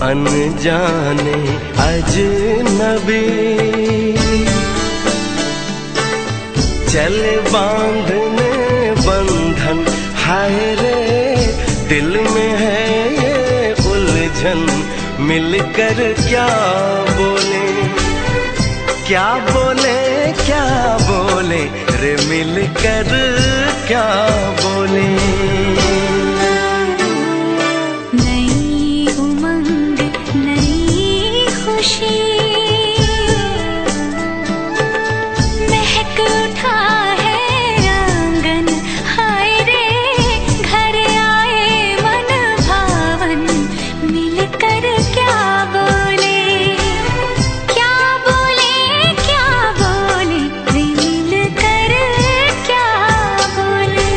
अनजाने अजनबी, चले बांधने बंधन, हाय रे दिल में है ये उलझन, मिलकर क्या बोले, क्या बोले, क्या बोले रे, मिलकर क्या बोले। नई उमंग नई खुशी, महक उठा है आंगन, हाय रे घर आए मन भावन, मिलकर क्या बोले, क्या बोले, क्या बोले रे, मिलकर क्या बोले।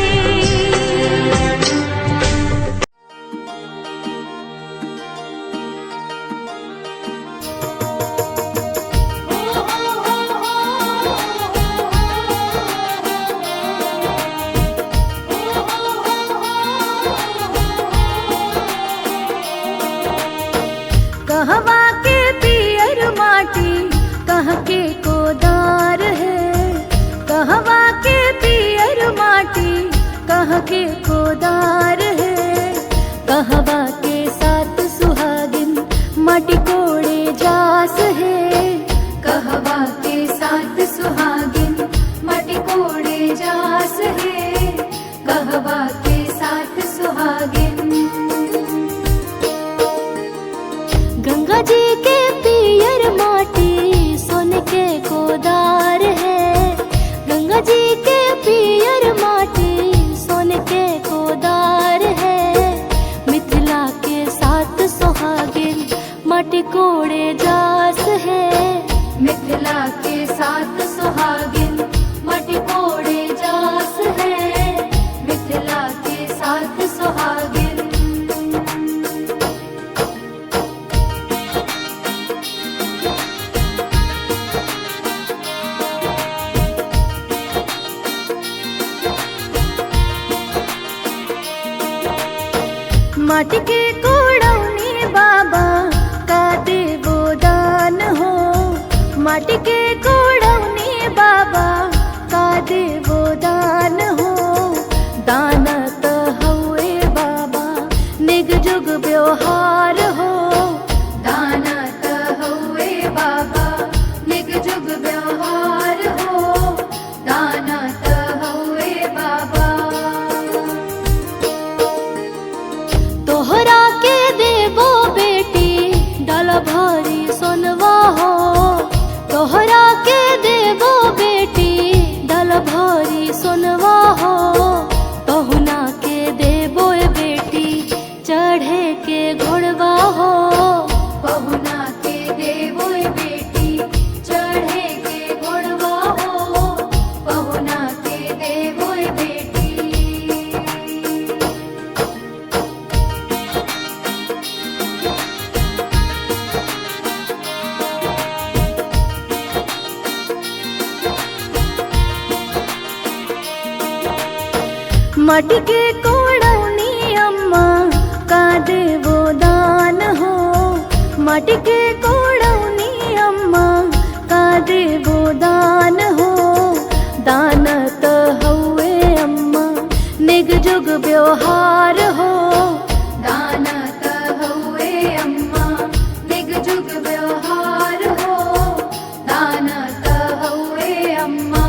कहवा के पियर माटी, कह के कोदार है, कहवा के पियर माटी, कह के कोदार है, कहवा के साथ सुहागिन माटी कोड़े जास है, कहवा के साथ सुहागिन माटी कोड़े जास है, कहवा के साथ सुहागिन। गंगा जी के पियर माटी सोने के कोदार है, गंगा जी के पियर माटी सोने के कोदार है, मिथिला के साथ सुहागिन माटी कोड़े जास है, मिथिला के साथ सुहागिन माटी कोड़े जास है, मिथिला के साथ सुहागिन। माटी के कोड़ौनी बाबा का देवो दान हो, माटी के कोड़ौनी बाबा का देवो दान हो, दान तो हुए बाबा निग जुग व्यवहार हो, दान तो हुए बाबा निग जुग व्यवहार हो, दान तो हुए बाबा। तोहरा के देबो बेटी डाल भारी सोनवा हो, तोहरा के देबो बेटी डाल भारी सोनवा हो, पहुना के देबो बेटी चढ़े के घोड़वा हो, पहुना के देबो बेटी चढ़े के घोड़वा हो, पहुना के देबो बेटी। माटी के कोड़ौनी अम्मा का देवो दान हो, माटी के कोड़ौनी अम्मा का देवो दान हो, दान तो हुए अम्मा निग जुग व्यवहार हो, दान तो हुए अम्मा निग जुग व्यवहार हो, दान तो हुए अम्मा।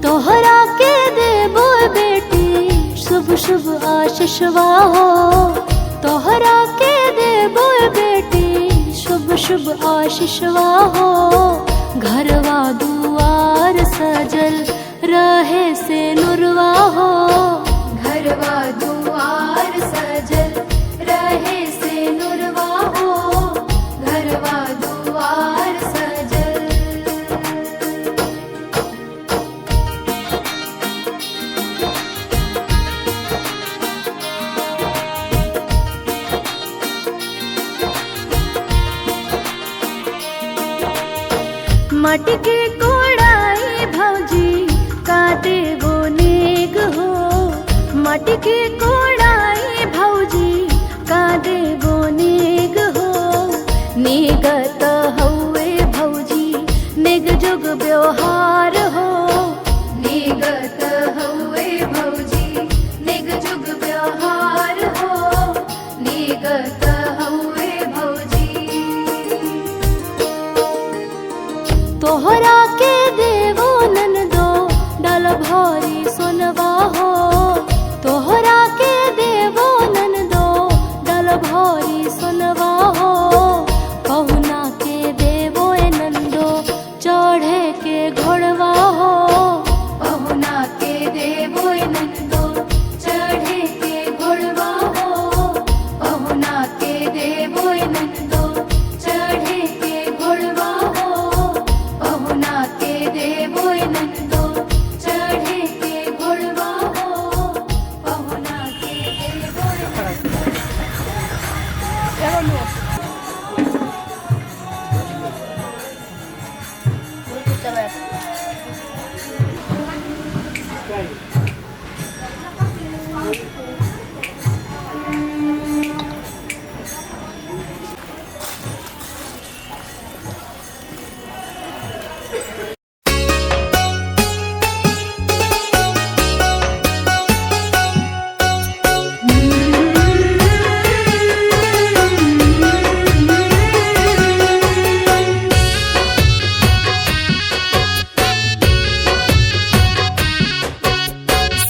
तोहरा के देबो बेटी शुभ शुभ आशीषवा हो, तोहरा के देबो बेटी शुभ शुभ आशीषवा हो, घरवा दुआर सजल रहे से नुरवा हो, घरवा दुआर सजल रहे से नुरवा हो, घरवा दुआर सजल। माटी के कोड़ाई भौजी का देवो नेग हो, माटी के कोड़ाई भौजी देवो नेग हो नेगत हौवे भौजी नेग जुग व्यवहार हो नेगत हौवे भौजी नेग जुग व्यवहार हो नेगत हौवे भौजी तोहरा के देवो ननदो डाल भरी सोनवा हो तोहरा के देवो ननदो डाल भरी सोनवा हो पहुना के देवो नंदो चढ़े के घोड़वा हो पहुना के देवो नंदो चढ़े के घोड़वा हो पहुना के देवो नंदो चढ़े के घोड़वा हो पहुना के देवो नंदो चढ़े के घोड़वा हो पहुना के देवो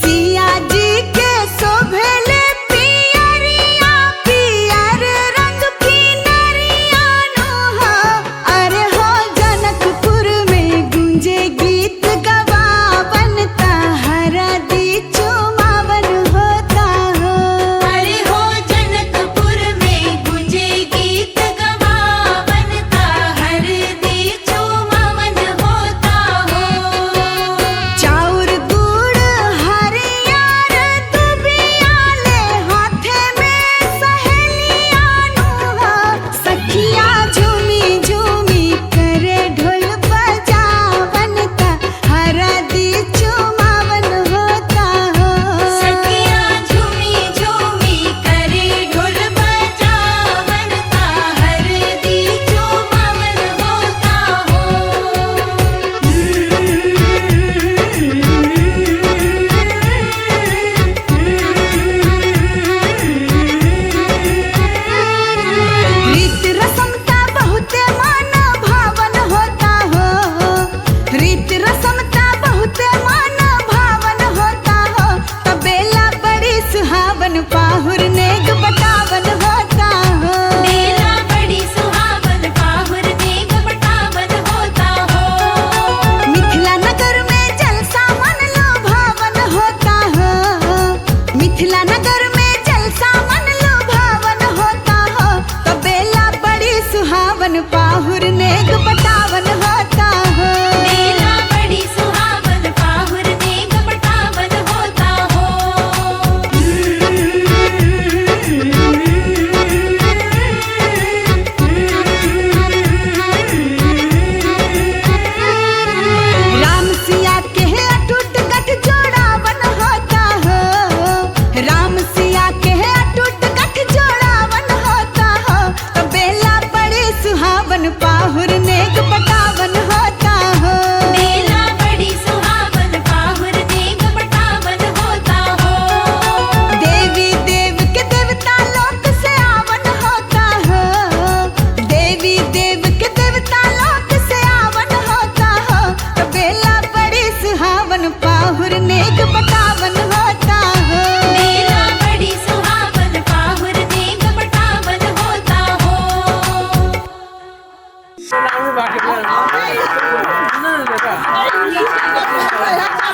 सिया जी के शोभेले पियरिया पियर रंग की नरिया नो हो अरे हो जनकपुर में गूंजे गीत गवावन हरा दी चुमावन होता हो अरे हो जनकपुर में गूंजे गीत गवावन हर दी चुमावन होता हो चाउर गुड़ हरियर दुबियाले हाथे में सहेलिया नुहा सखिया झूमी झूमी करे ढोल बजावन हरा दी चुमावन होता हो सखिया झूमी झूमी करे ढोल बजावन हर दी चुमावन होता रीत रसमता बहुते मन भावन होता हो रीत रसमता बहुते मन भावन होता हो तबेला बड़ी सुहावन पाहुर नेग बटावन होता हो बेला बड़ी सुहावन पाहुर नेग बटावन होता हो मिथिला नगर में जलसा मन लो भावन होता हो मिथिला नगर में जलसा मन लो भावन होता हो तबेला बड़ी सुहावन पाहुर नेग बटावन होता हो बेला बड़ी सुहावन पाहुर नेग बटावन होता हो राम सिया के अटूट गठ जोड़ावन होता हो राम सिया के अटूट गठ जोड़ावन होता हो तो बेला बड़ी सुहावन पाहुर नेग बटावन होता हो बेला बड़ी सुहावन पाहुर नेग बटावन होता हो देवी देव के देवता लोक से आवन होता हो देवी देव के देवता लोक से आवन होता हो तो बेला बड़ी सुहावन पाहुर नेग बटावन होता हो बेला बड़ी सुहावन पाहुर नेग बटावन होता हो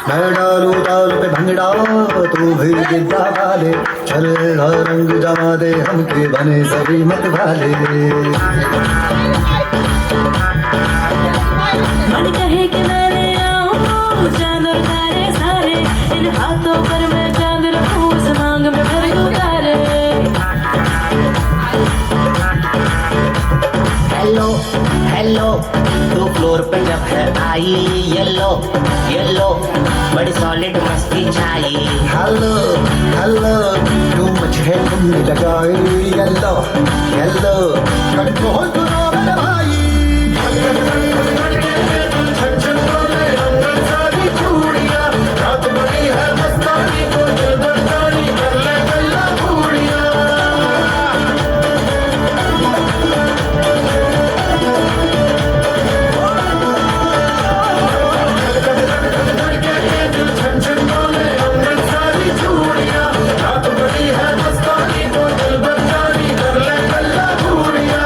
मैं डालू ताल पे भंगड़ा तू भी गिद्दा वाले चल रंग जमा दे हमके बने सभी मत वाले मन कहे कि मैं आऊं चांद और तारे सारे इन हाथों पर मैं चांद रखूं उस मांग में भर दूं तारे हेलो हेलो तू फ्लोर पे जब है आई येलो येलो बड़ी सॉलिड मस्ती छाई हेलो हेलो तू मुझे रंग जगाए येलो येलो कंट्रोल करो मेरे भाई छन छन बोले अंदर सारी चूड़ियां रात बड़ी है मस्तानी को दिल बरसानी कर ले गल्ला बूढ़िया छन छन बोले अंदर सारी चूड़ियां रात बड़ी है मस्तानी को दिल बरसानी कर ले गल्ला बूढ़िया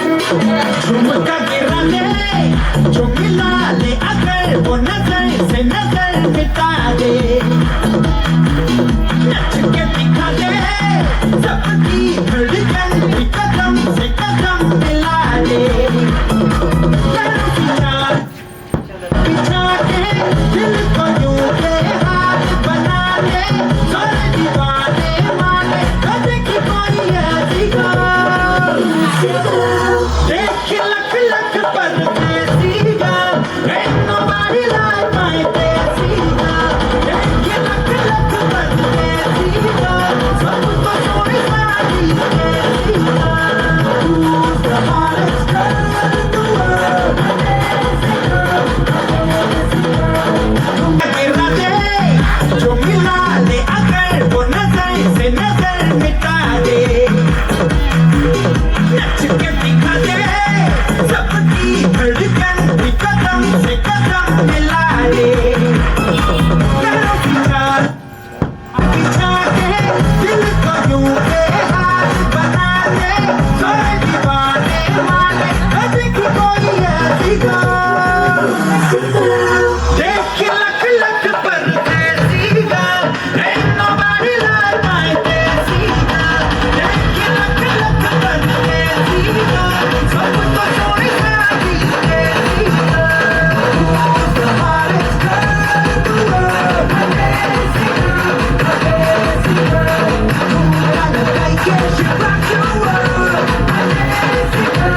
झुमका गिरा ले जो मिला ले अगर वो नजर से नजर मिटा दे नच के दिखा दे सबकी धड़कन भी कदम से कदम मिला दे बिछा के दिल को यूं के हाथ बना दे कर दीवाने माने कभी की कोई ऐसी देख लख लख पर देसीगा ain't nobody like my देसीगा देख लख लख पर देसीगा सब तो छोड़ सारी देसीगा Who's the hottest girl in the world गिरा दे जो मिला ले अगर वो नजर से नजर मिटा दे नच के दिखा दे सबकी धड़कन भी कदम से कदम मिला दे करो विचार बिछा के दिल को यूं के हाथ बना दे कर दीवाने माने कभी की कोई ऐसी देख लख लख पर देसीगा ain't nobody like my देसीगा देख लख लख पर देसीगा सब तो छोड़ सारी देसीगा Who's the hottest girl in the world देसीगा देसीगा Gonna make it she rock your world देसीगा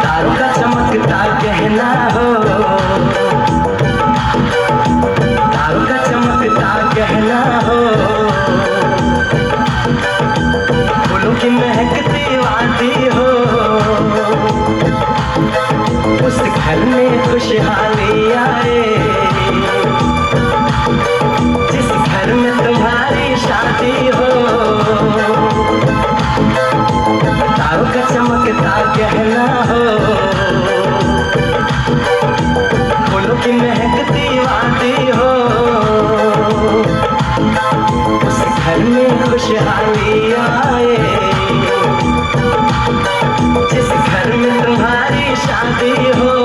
तारों का चमकता गहना हो तारों का चमकता गहना हो फूलों की महकती वादी हो उस घर में खुशहाली आए जिस घर में तुम्हारी शादी हो तारों का चमकता गहना हो फूलों की महकती वादी हो उस घर में खुशहाली आए जिस घर में तुम्हारी शादी हो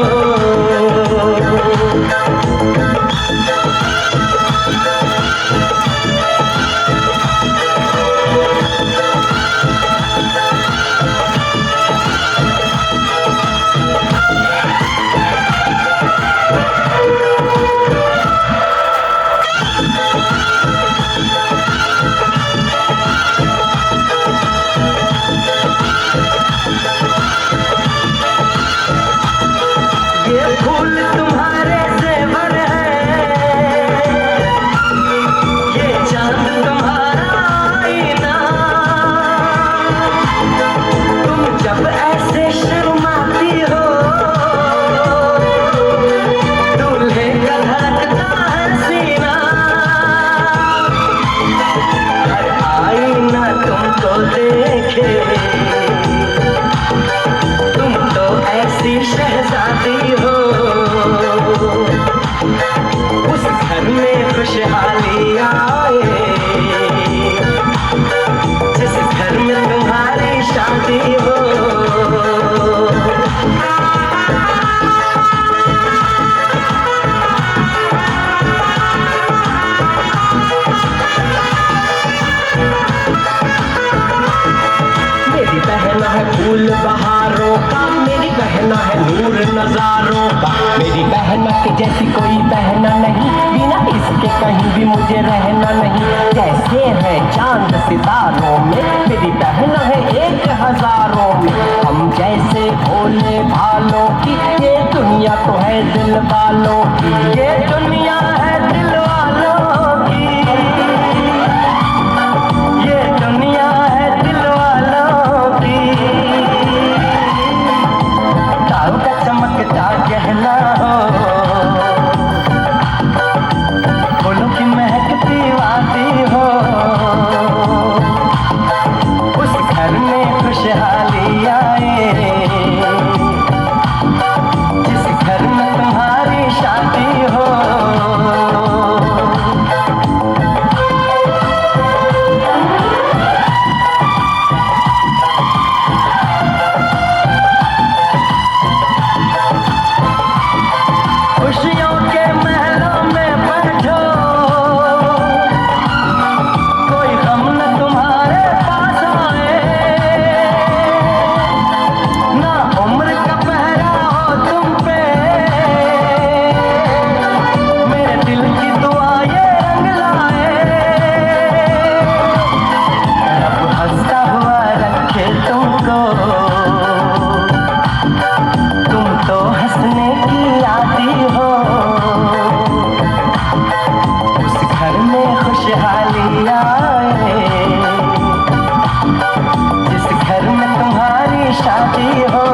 खुशहाली आए, जिस घर में तुम्हारी शादी हो। मेरी बहना है फूल बहारों का, मेरी बहना है नूर नजारों का, मेरी बहना के जैसी कोई बहना नहीं, बिना इसके कहीं भी मुझे रहना नहीं। जैसे है चांद सितारों में, मेरी बहना है 1000 में। हम जैसे भोले भालों की, ये दुनिया तो है दिल वालों की, ये दुनिया है दिल वालों की, ये दुनिया है दिल वालों की। तारों का चमकता गहना हो, फूलों की महकती वादी हो, उस घर में खुशहाली आए, जिस घर में तुम्हारी शादी हो। खुशियों के महलों में बैठो, कोई गम न तुम्हारे पास आए, ना उम्र का पहरा हो तुम पे, मेरे दिल की दुआ ये रंग लाए। रब हंसता हुआ रखे तुमको, तुम तो हंसने की आदी हो, उस घर में खुशहाली आए, जिस घर में तुम्हारी शादी हो।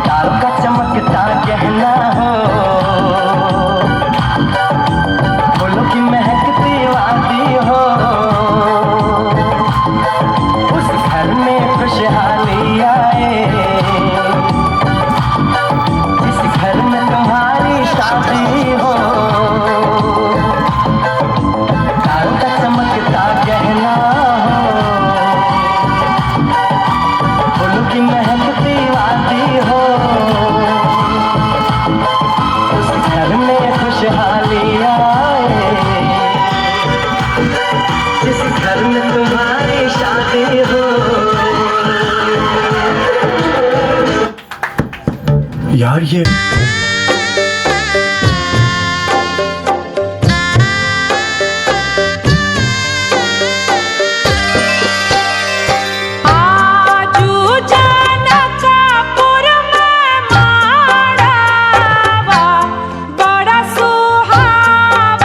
तारों का चमकता गहना हो, फूलों की महकती वादी हो, उस घर में खुशहाली आए, जिस घर में तुम्हारी शादी हो। तारों का चमकता गहना हो, फूलों की महकती वादी हो, उस घर में खुशहाली आए, जिस घर में तुम्हारी शादी हो। यार ये आजू जनकपुर में माड़वा, बड़ा सुहावना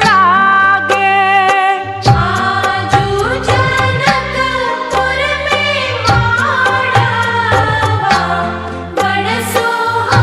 लागे। आजू जनकपुर में माड़वा, बड़ा सुहावना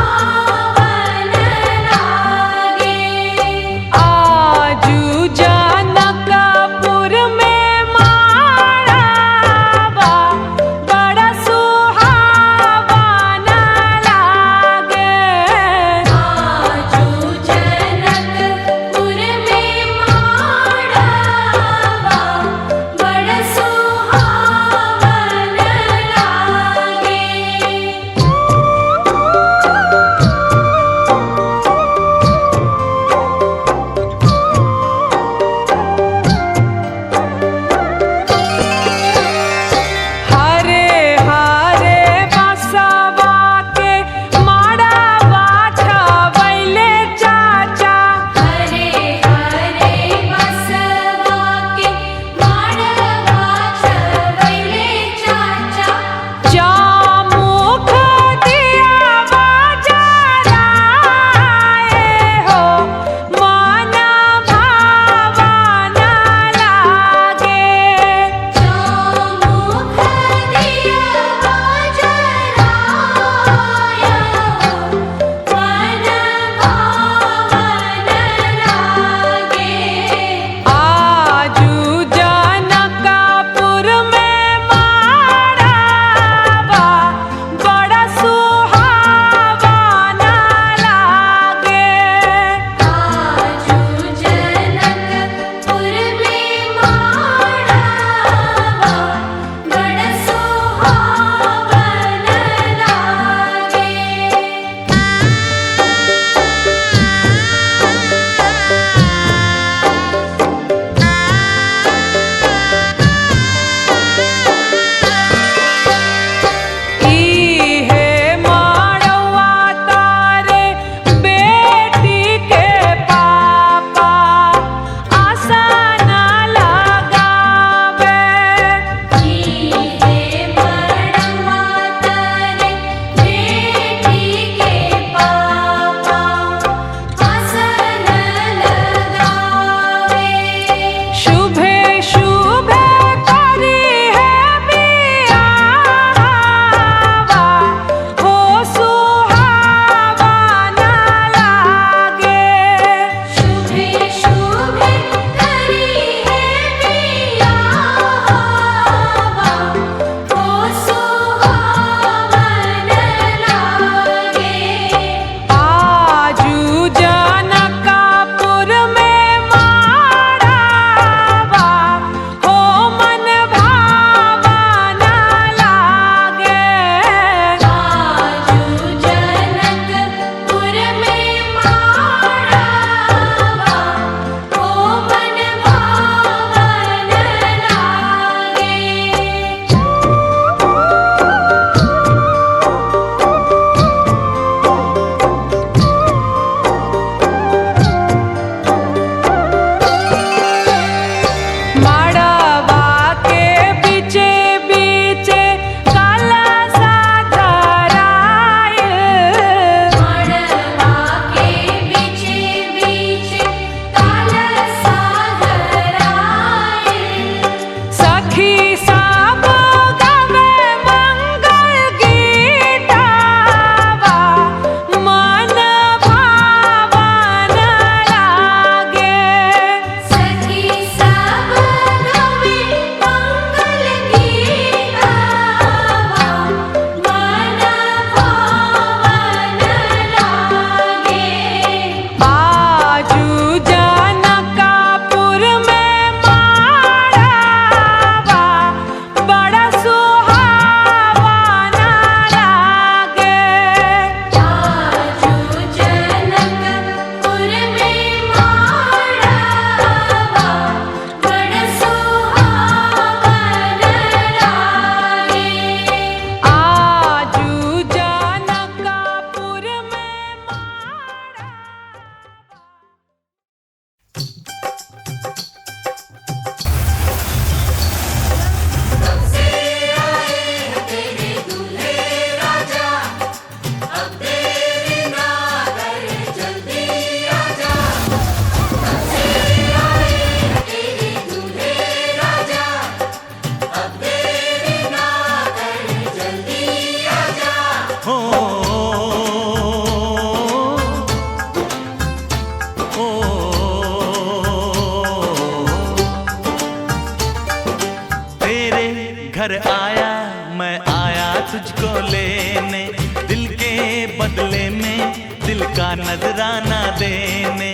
घर आया, मैं आया तुझको लेने, दिल के बदले में दिल का नजराना देने।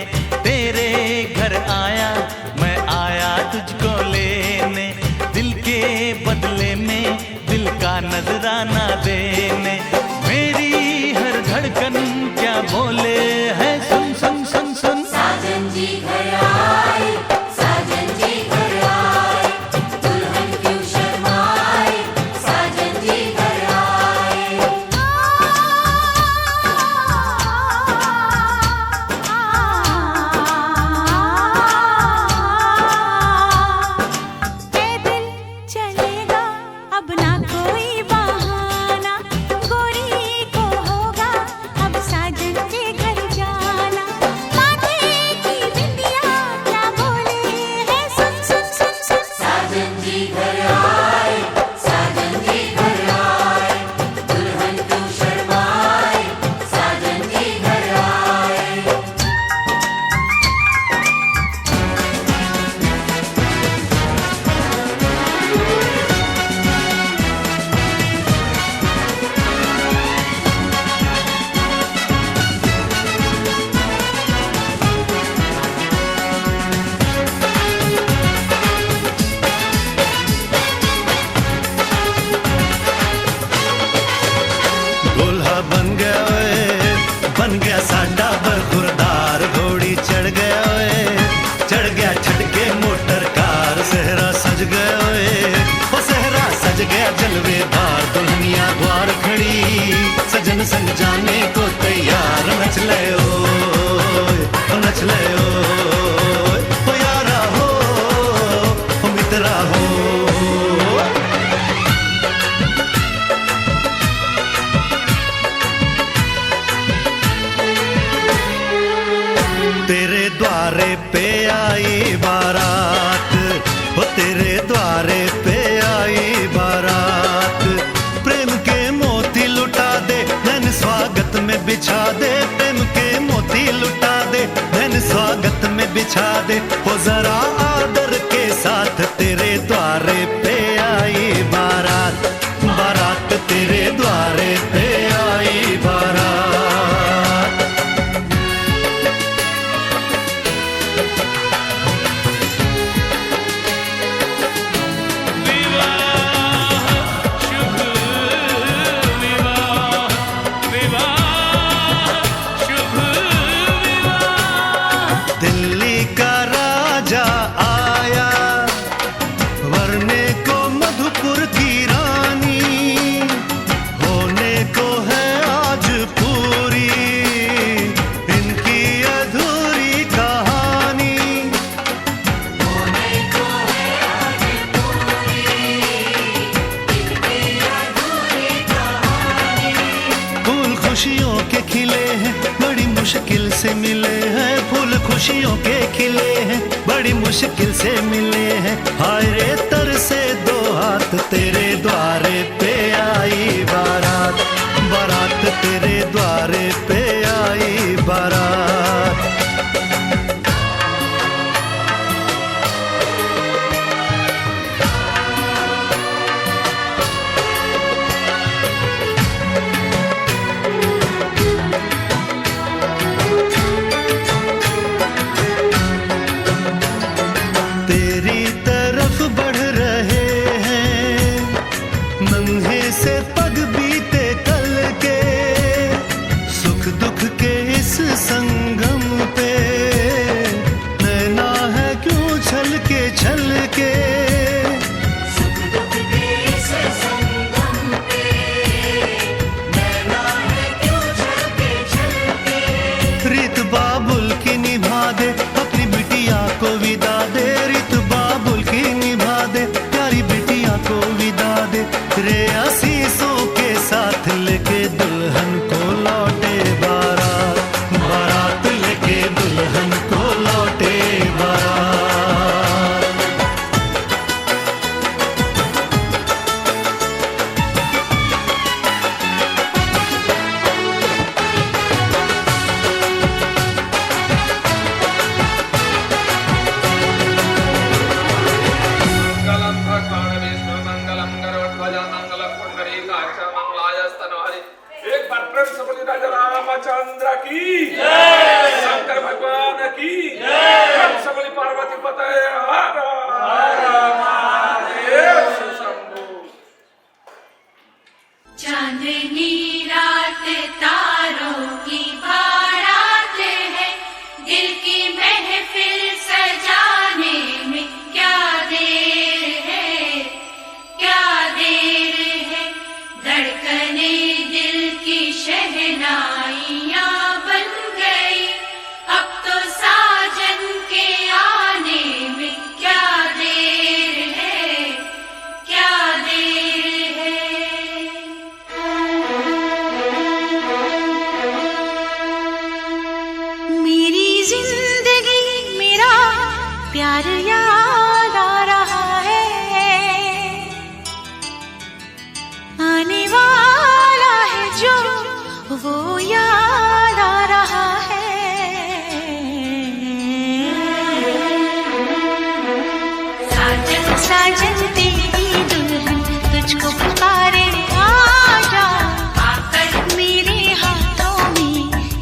तेरे घर आया, मैं आया तुझको लेने, दिल के बदले में दिल का नजराना देने। मेरी हर धड़कन क्या बोले है, सुन सुन सुन सुन। साजन जी घर आए, साजन जी घर आए, दुल्हन क्यों शर्माए, साजन जी घर आए। ए दिल चलेगा अब ना कोई बहाना, गोरी को होगा अब साजन के घर जाना। माथे की बिंदिया क्या बोले है, सुन सुन सुन सुन। साजन जी घर आए, साजन जी घर आए, दुल्हन क्यों शर्माए, साजन जी घर आए। दूल्हा बन गया ओए, बन गया साडा बरखुरदार, घोड़ी चढ़ गया ओए, चढ़ गया छड़के मोटर कार। सहरा सज गया ओए, ओ सहरा सज गया जलवेदार, दुल्हनिया द्वार खड़ी, सजन संग जाने को तैयार। नच ले ओए, ओ नच ले ओए, ओ यारा हो, ओ मित्रा हो। तेरे द्वारे पे आई बारात, वो तेरे द्वारे पे आई बारात। प्रेम के मोती लुटा दे, धन स्वागत में बिछा दे, प्रेम के मोती लुटा दे, धन स्वागत में बिछा दे। वो जरा आदर के साथ तेरे द्वारे पे आई बारात, बारात तेरे द्वारे पे आई बारात। दिल्ली का राजा आया, वरने को मधुपुर की रानी, होने को है आज पूरी इनकी अधूरी कहानी। होने को है आज पूरी इनकी अधूरी कहानी। फूल खुशियों के खिले हैं, बड़ी मुश्किल से मिले हैं, फूल खुशियों के खिले हैं, बड़ी मुश्किल से मिले हैं। हाय रे तर से दो हाथ, तेरे द्वारे पे आई बारात, बारात तेरे द्वारे पे आई बारात। तेरी तरफ बढ़ रहे हैं नन्हे से पग बीते कल के, रामचंद्र की शंकर भगवान की सबली पार्वती पतये हर हर महादेव शंभो। चांदनी रात तारों की बारात है, दिल की महफिल सजाने में क्या देर है, क्या देर है। धड़कने दिल की शहनाइयाँ बन गई, अब तो साजन के आने में क्या देर है, क्या देर है। मेरी जिंदगी मेरा प्यार याद आ रहा है, आने वाला है जो वो याद आ रहा है। साजन साजन तेरी दुल्हन तुझको पुकारे, आजा आकर मेरे हाथों में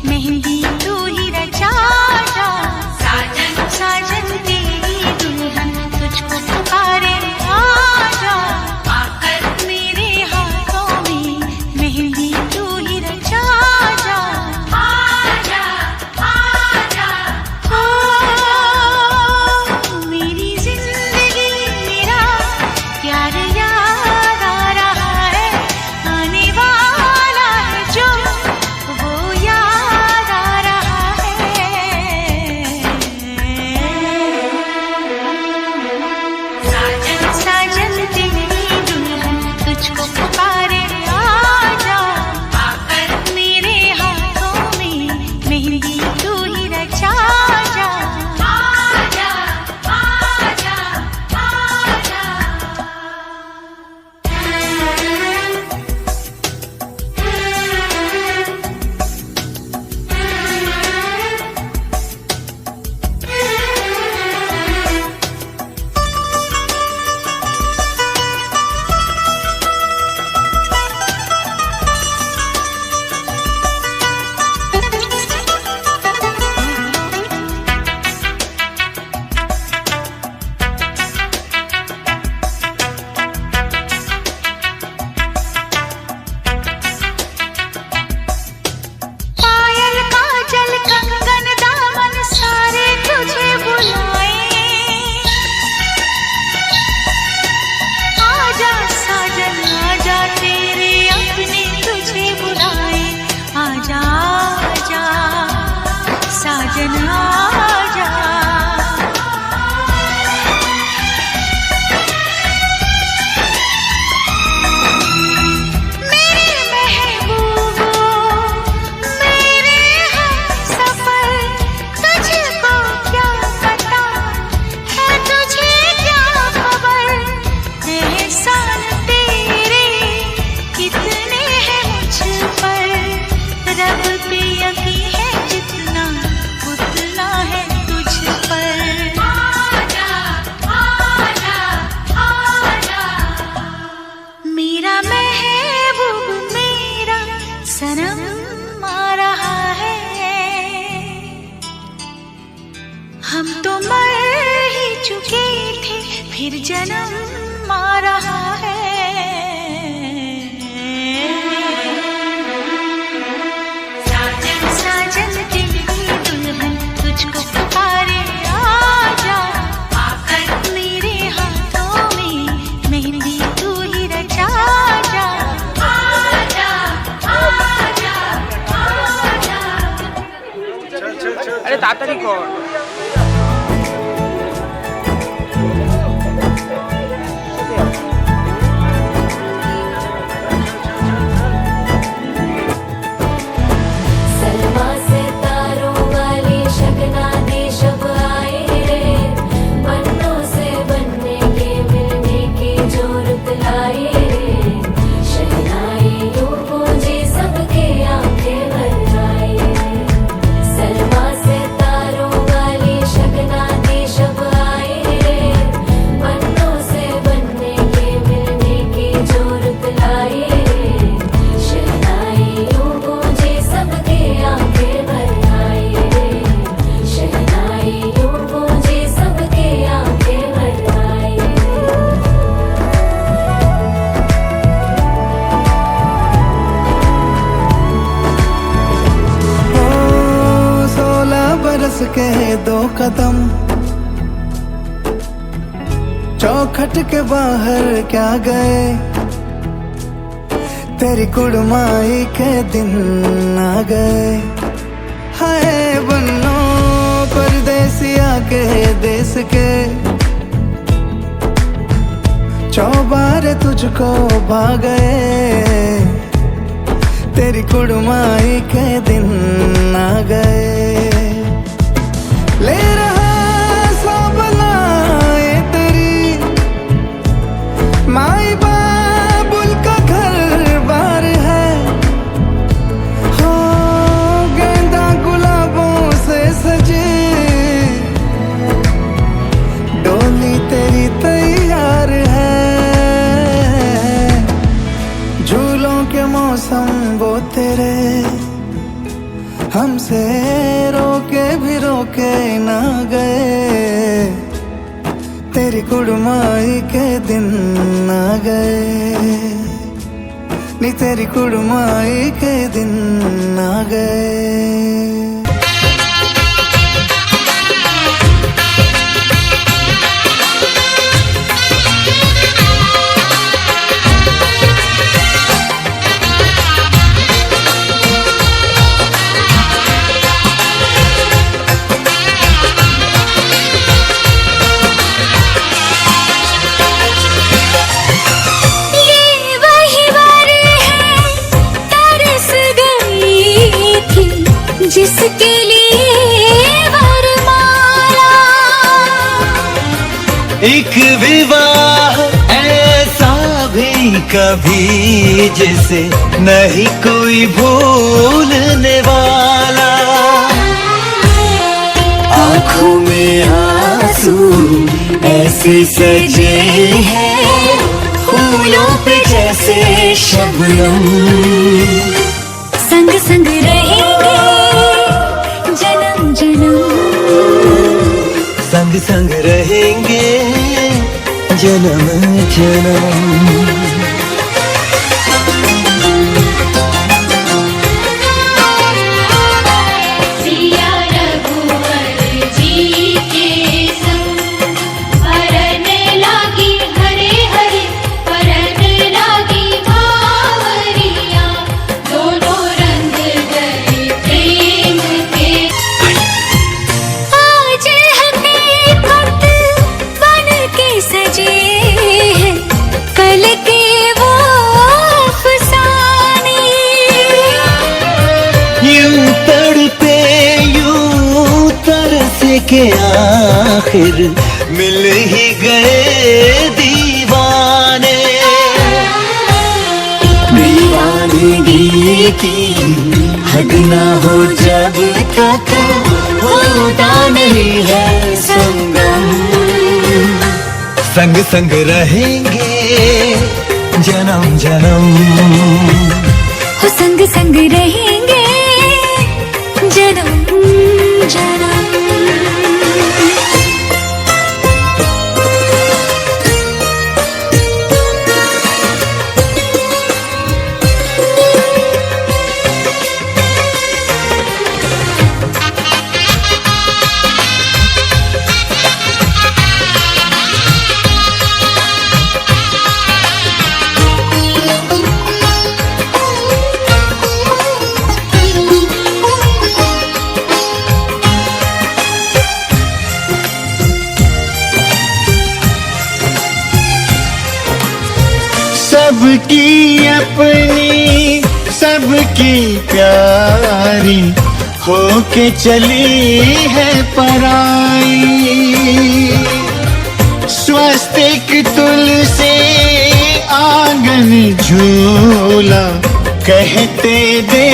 मेहंदी तू ही रचा जा। साजन साजन तेरी दुल्हन तुझको पुकारे, आजा आकर मेरे हाथों में मेहंदी तू ही रचा जा। आजा आजा मेरी जिंदगी मेरा प्यार याद आ रहा है, आने वाला है जो वो याद आ रहा है। साजन साजन तेरी दुल्हन तुझको पुकारे, आजा आकर मेरे हाथों में मेहंदी तू ही रचा जा। आजा आजा आजा पायल काजल कंगन दामन सारे तुझे बुलाए, आजा साजन आजा तेरे अपने तुझे बुलाए। आजा आजा साजन आजा। मेरे महबूबो मेरे हमसफर, तुझको क्या पता है तुझे क्या खबर, एहसान तेरे कितने हैं मुझ पर। रब पे यकीन है जितना उतना है तुझ पर। आजा आजा आजा मेरा महबूब मेरा सनम आ रहा है, हम तो मर ही चुके थे फिर जन्म आ रहा है। साजन साजन तेरी दुल्हन तुझको पुकारे, आजा आकर मेरे हाथों में मेहंदी तू ही रचा जा। आजा आजा आजा अरे तातरी कौन सलमा से तारों वाली शगना दे शब आए रे, बनों से बनने के मिलने की जो रुत लाए रे। शहनाई यूं गूंजे सबके आंखें भर आए। सलमा से तारों वाली कदम, चौखट के बाहर क्या गए, तेरी कुड़माई के दिन आ गए। हाय बन्नो परदेसिया के देश के, चौबारे तुझको भा गए, तेरी कुड़माई के दिन आ गए। ले रहा सब लाए तेरी माई बाबुल का घर बार है, हो गेंदा गुलाबों से सजे, डोली तेरी तैयार है। झूलों के मौसम वो तेरे, हमसे रोके भी रोके ना गए, तेरी कुड़माई के दिन आ गए, नी तेरी कुड़माई के दिन आ गए। जिसके लिए वरमाला, एक विवाह ऐसा भी कभी जिसे नहीं कोई भूलने वाला। आँखों में आंसू ऐसे सजे हैं फूलों पे जैसे शबनम, संग संग रहेंगे जन्म जन्म, संग संग रहेंगे जन्म जन्म। सिया रघुवर जी के संग परन लागी हरे हरे, परन लागी भावरिया, दोनों रंग गए प्रेम के। आज हकीकत बन के सजे हैं कल के वो अफसाने, यूं तड़पे यूं तरसे के आखिर मिल ही गए दीवाने। दीवानगी की हद ना हो जब तक होता नहीं है संगम, संग संग रहेंगे जन्म जन्म, हो संग संग रहेंगे जन्म जन्म। सबकी अपनी सबकी प्यारी होके चली है पराई, स्वस्तिक तुलसी आंगन झूला कहते दे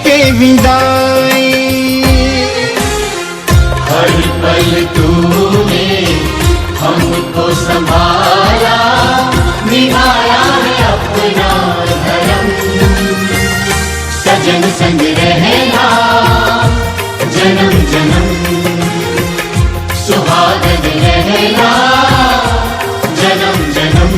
के विदाई। हर पल तूने हमको संभाला, निभाया है अपना धर्म, सजन संग रहना जन्म जन्म, सुहागन रहना जन्म जन्म।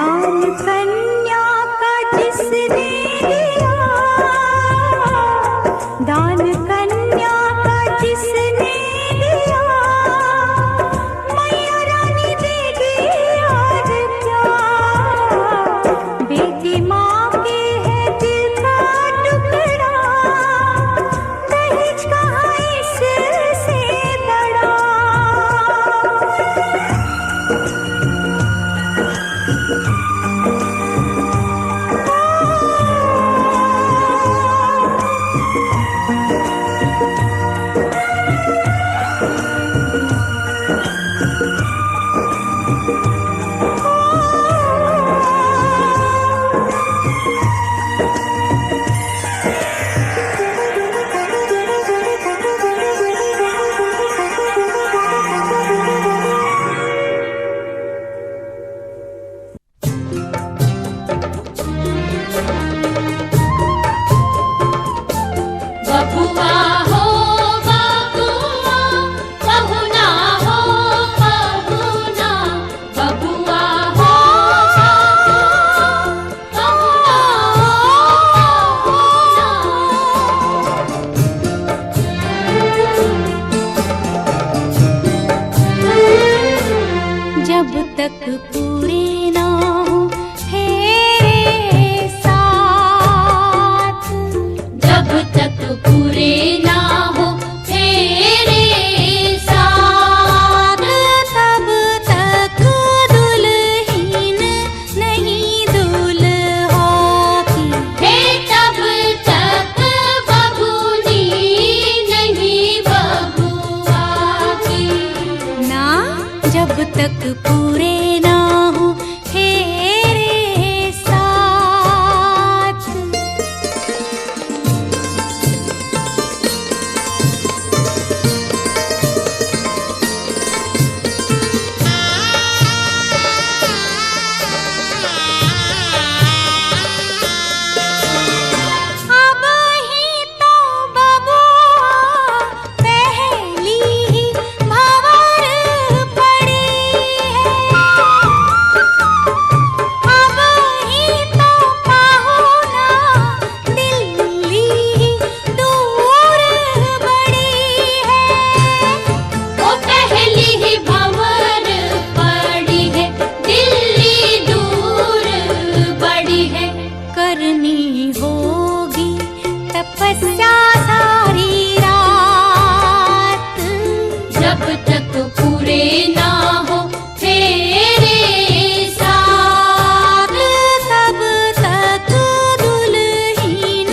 दान कन्या का जिसने दिया, दान कन्या का जिसने दिया, मैया रानी देगी और क्या। बेटी माँ के है दिल का टुकड़ा, दहेज कहाँ इससे बड़ा। बबुआ हो बबुआ, बहुना हो बहुना, बबुआ हो बहुना हो बहुना। जब तक पूरे ना हो तेरे साथ, जब तक पूरे ना हो तेरे साथ, तब तक दुल्हन नहीं दुल्हा की। हे तब तक बबूनी नहीं बबुआ की। ना जब तक पूरे ना हो तेरे साथ। अब ही तो बबुआ पहली ही भंवर पड़ी है। अब ही तो पाहुना दिल्ली दूर बड़ी है। वो पहली ही भंवर पड़ी है, दिल्ली दूर बड़ी है। करनी होगी तपस्या सारी रात, जब तक पूरे ना हो तेरे साथ, तब तक दुल्हन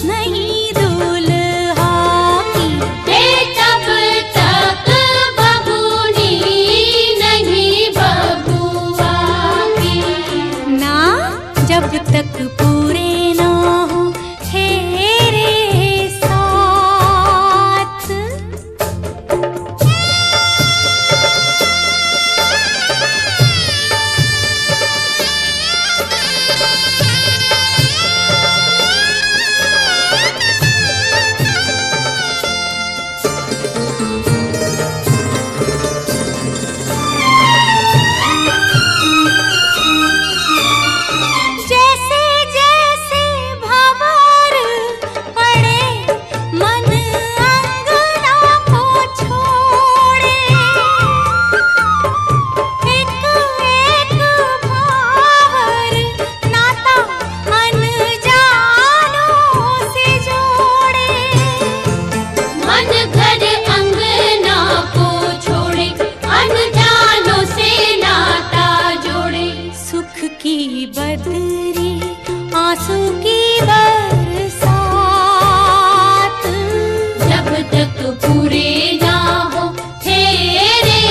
नहीं दुल्हा की। हे तब तक बबूनी नहीं बबुआ की। ना जब तक पूरे ना हो तेरे साथ। जैसे जैसे भंवर पड़े, मन अंगना को छोड़े। एक एक भंवर नाता अनजानों से जोड़े। मन घर अंगना को छोड़े, अनजानों से नाता जोड़े। सुख की बदरी आंसू की बरसात, जब तक पूरे ना हो तेरे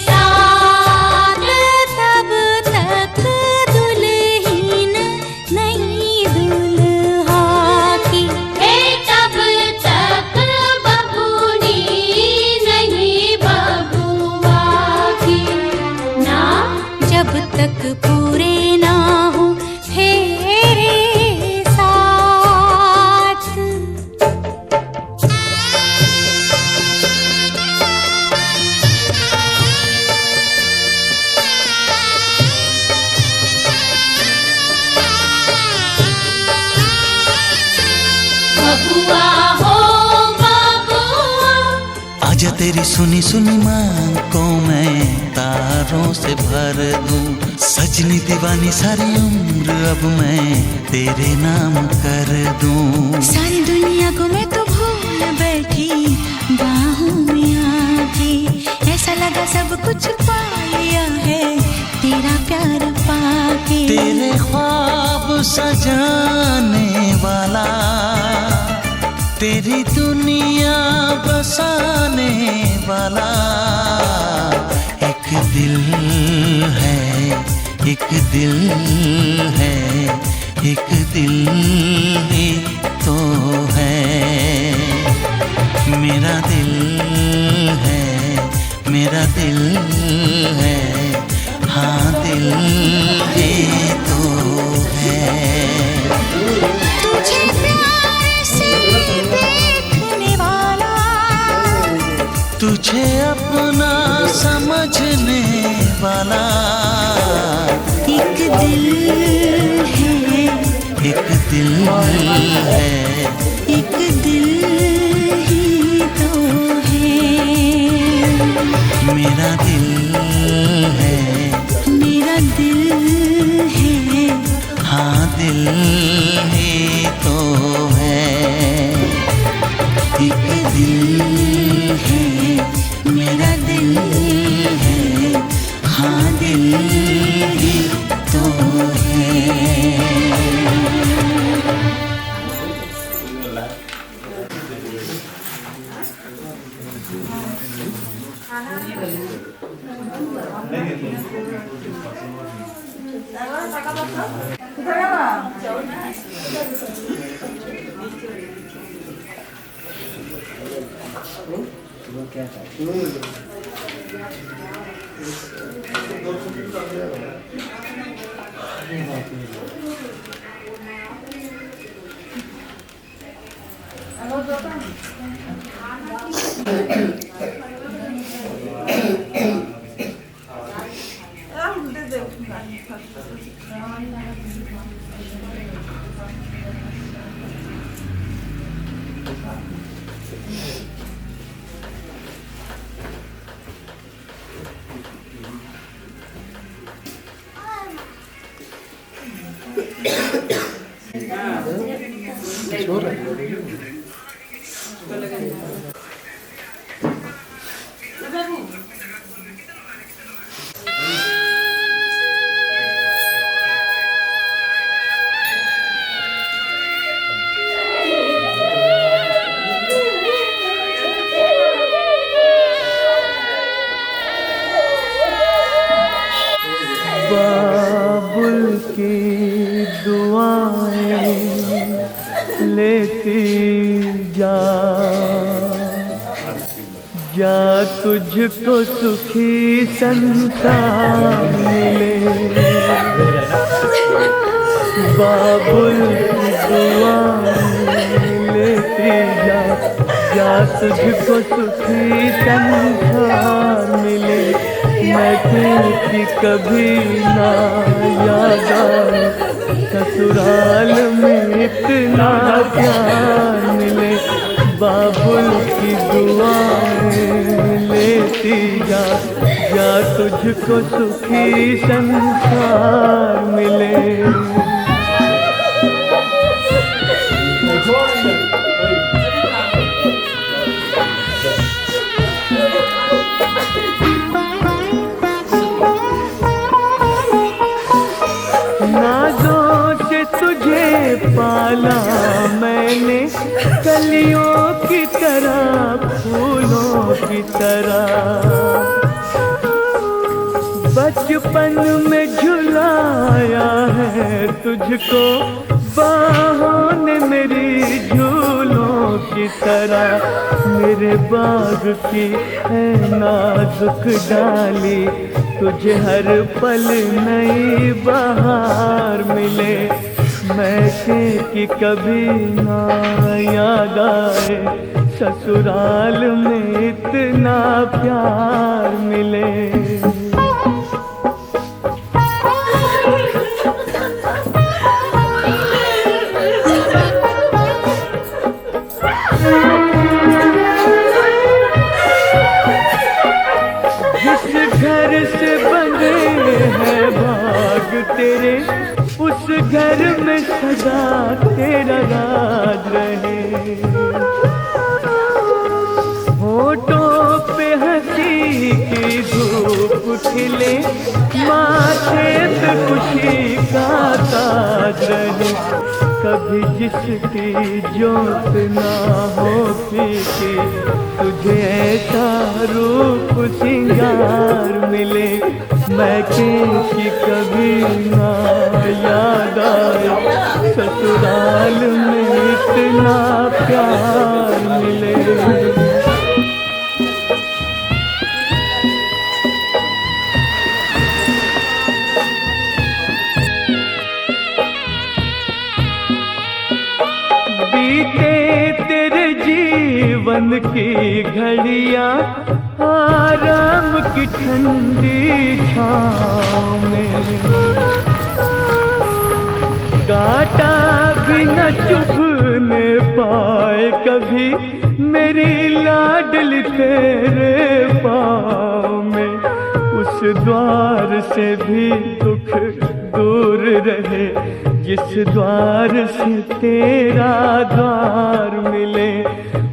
साथ, तब तक दुल्हन नहीं दुल्हा की। हे तब तक बबूनी नहीं बबुआ की। ना जब तक पूरे ना हो तेरे साथ। तेरी सुनी सुनी मांग को मैं तारों से भर दूं। सजनी दीवानी सारी उम्र अब मैं तेरे नाम कर दूं। सारी दुनिया को मैं तो भूल बैठी बाहों में आके, ऐसा लगा सब कुछ पा लिया है तेरा प्यार पाके। तेरे ख्वाब सजाने वाला, तेरी दुनिया बसाने वाला एक दिल है, एक दिल है, एक दिल ही तो है। मेरा दिल है, मेरा दिल है, हाँ दिल ही तो है। तुझे प्यार से देखने वाला, तुझे अपना समझने वाला एक दिल है, एक दिल है, एक दिल ही तो है। मेरा दिल है, मेरा दिल है, हाँ दिल ही तो है। एक दिल है, मेरा दिल है, हाँ दिल ही तो है। बाबुल की दुआएं लेती जा, जा तुझको सुखी संसार मिले। बाबुल की दुआएं लेती जा, जा तुझको सुखी संसार मिले। मैं तेरी कभी ना याद आए, ससुराल में इतना प्यार मिले। बाबुल की दुआएं लेती जा, जा तुझको सुखी संसार मिले। नाज़ों से तुझे पाला मैंने, कलियों की तरह, फूलों की तरह। बचपन में झुलाया है तुझको बाहों ने मेरी झूलों की तरह। मेरे बाग की है नाजुक डाली, तुझे हर पल नई बहार मिले। मैं कि कभी ना याद आए, ससुराल में इतना प्यार मिले। तेरे उस घर में सदा तेरा राज रहे। होठों पे हंसी की धूप खिले, माथे पे खुशी का ताज रहे। कभी जिसकी जोत ना हो फीकी, तुझे ऐसा रूप सिंगार मिले, मैके की कभी ना याद आए, ससुराल में इतना प्यार मिले। बीते तेरे जीवन की घड़ियां आराम की ठंडी छाँव में, कांटा भी न चुभने पाए कभी मेरी लाडली तेरे पाँव में। उस द्वार से भी दुख दूर रहे, जिस द्वार से तेरा द्वार मिले,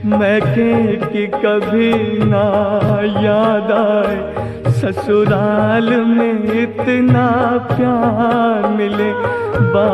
मैके की कभी ना याद आए, ससुराल में इतना प्यार मिले।